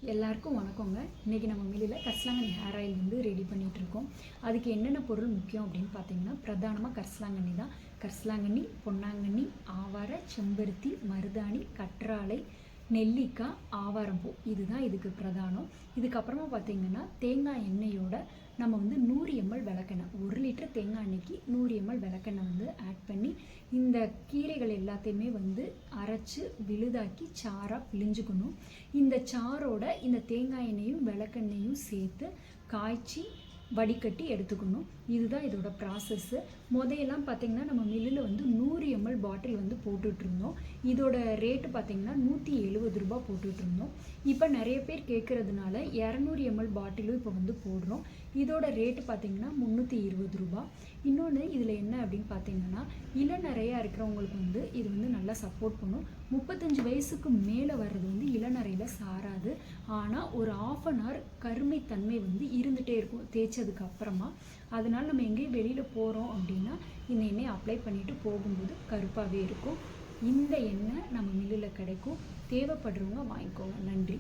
எல்லாருக்கும் வணக்கங்க. இன்றைக்கி நம்ம மில்லில் கரிசலாங்கண்ணி ஹேர் ஆயில் வந்து ரெடி பண்ணிகிட்ருக்கோம். அதுக்கு என்னென்ன பொருள் முக்கியம் அப்படின்னு பார்த்தீங்கன்னா, பிரதானமாக கரிசலாங்கண்ணி தான். கரிசலாங்கண்ணி, பொன்னாங்கண்ணி, ஆவாரை, செம்பருத்தி, மருதாணி, கற்றாழை, நெல்லிக்காய், ஆவாரம்பூ, இதுதான் இதுக்கு பிரதானம். இதுக்கப்புறமா பார்த்திங்கன்னா தேங்காய் எண்ணெயோட நம்ம வந்து 100 ml விளக்கெண்ணெய், 1 லிட்டர் தேங்காய் எண்ணெய்க்கு 100 ml விளக்கெண்ணெய் வந்து ஆட் பண்ணி இந்த கீரைகள் எல்லாத்தையுமே வந்து அரைச்சி விழுதாக்கி சாராக பிழிஞ்சுக்கணும். இந்த சாரோட இந்த தேங்காய் எண்ணெயும் விளக்கெண்ணையும் சேர்த்து காய்ச்சி வடிகட்டி எடுத்துக்கணும். இதுதான் இதோட ப்ராசஸ்ஸு. முதையெல்லாம் பார்த்திங்கன்னா நம்ம மில்லில் வந்து 100 ml பாட்டில் வந்து போட்டுட்ருந்தோம். இதோட ரேட்டு பார்த்திங்கன்னா 170 ரூபா போட்டுட்ருந்தோம். இப்போ நிறைய பேர் கேட்குறதுனால 200 ml பாட்டிலும் இப்போ வந்து போடுறோம். இதோட ரேட்டு பார்த்திங்கன்னா 320 ரூபா. இன்னொன்று இதில் என்ன அப்படின்னு பார்த்திங்கன்னா, இளநரையாக இருக்கிறவங்களுக்கு வந்து இது வந்து நல்லா சப்போர்ட் பண்ணும். 35 வயசுக்கு மேலே வர்றது வந்து இளநரையில் சாராது. ஆனால் ஒரு 1/2 hour கருமைத்தன்மை வந்து இருந்துகிட்டே இருக்கும் தேய்ச்சதுக்கு அப்புறமா. அதனால் நம்ம எங்கேயும் வெளியில் போகிறோம் அப்படின்னா இந்த எண்ணெயை அப்ளை பண்ணிவிட்டு போகும்போது கருப்பாகவே இருக்கும். இந்த எண்ணெய் நம்ம மில்லில் கிடைக்கும். தேவைப்படுறவங்க வாங்கிக்கோங்க. நன்றி.